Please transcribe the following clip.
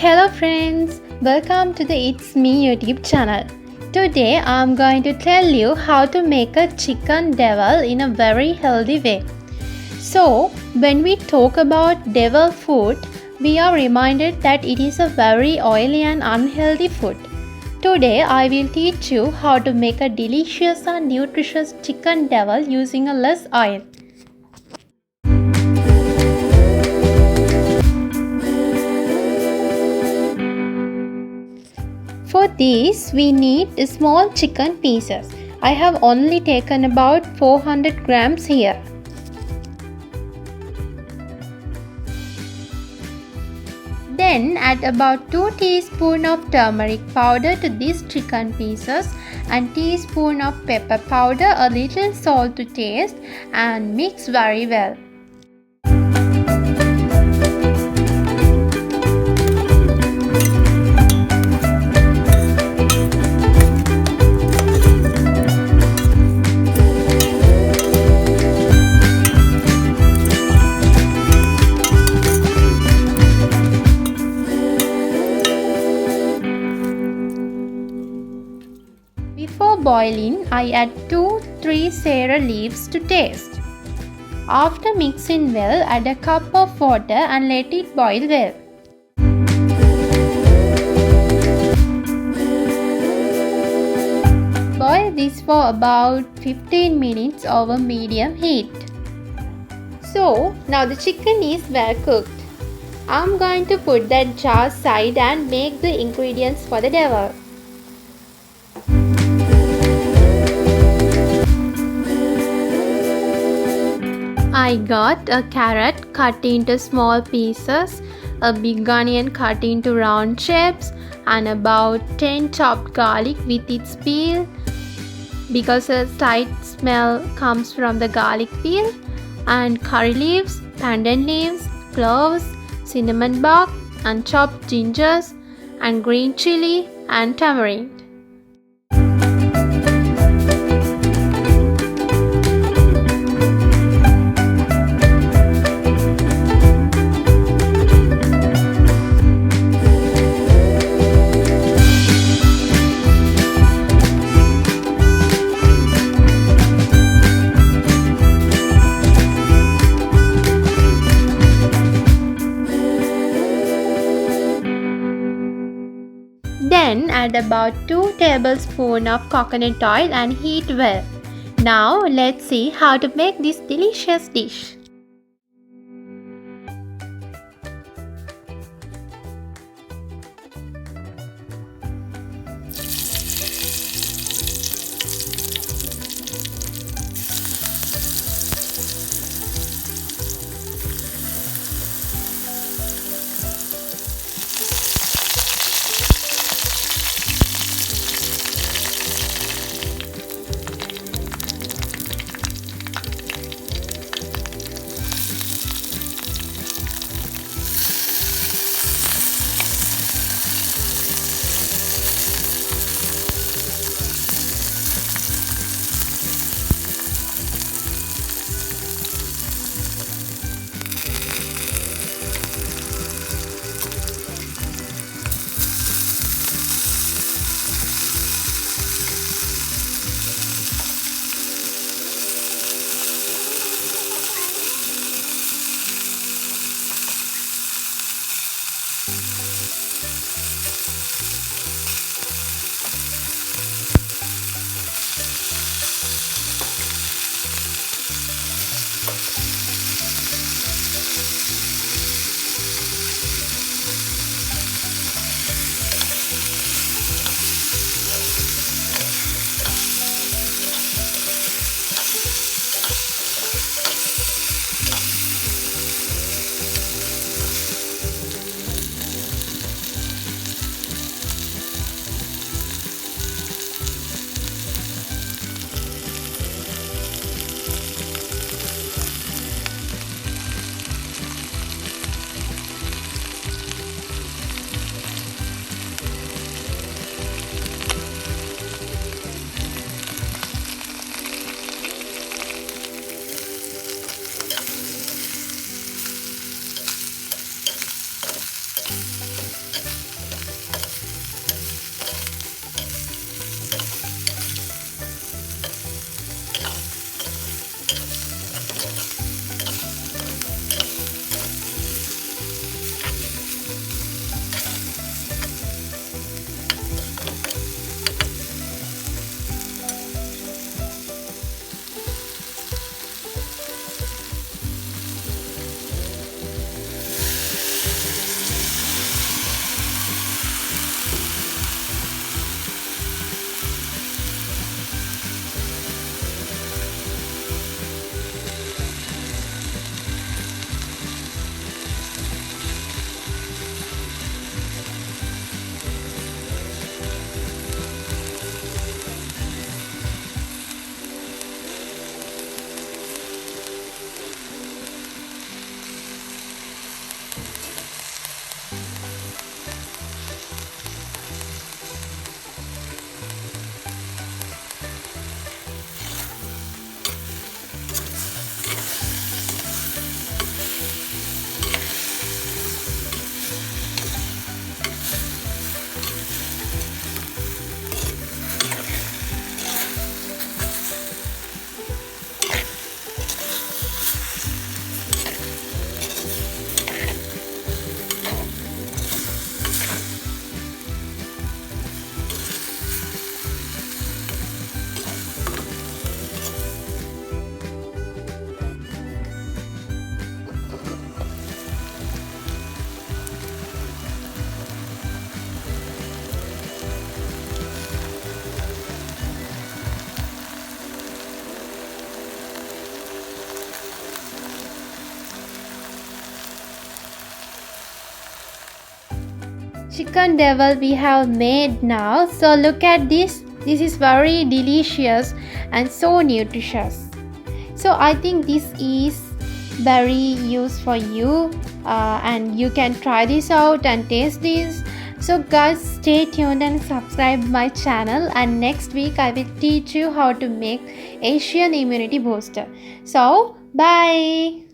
Hello friends, welcome to the It's Me YouTube channel. Today I'm going to tell you how to make a chicken devil in a very healthy way. So, when we talk about devil food, we are reminded that it is a very oily and unhealthy food. Today I will teach you how to make a delicious and nutritious chicken devil using a less oil. For this, we need small chicken pieces. I have only taken about 400 grams here. Then add about 2 teaspoons of turmeric powder to these chicken pieces and teaspoon of pepper powder, a little salt to taste, and mix very well. Before boiling, I add 2-3 celery leaves to taste. After mixing well, add a cup of water and let it boil well. Boil this for about 15 minutes over medium heat. So, now the chicken is well cooked. I'm going to put that jar aside and make the ingredients for the devil. I got a carrot cut into small pieces, a big onion cut into round shapes, and about 10 chopped garlic with its peel because a slight smell comes from the garlic peel, and curry leaves, pandan leaves, cloves, cinnamon bark, and chopped gingers, and green chili and tamarind. Then add about 2 tablespoons of coconut oil and heat well. Now let's see how to make this delicious dish. chicken devil we have made now. So look at this. This is very delicious and so nutritious. So I think this is very useful for you, and you can try this out and taste this. So guys, stay tuned and subscribe my channel, and next week I will teach you how to make Asian immunity booster. So bye.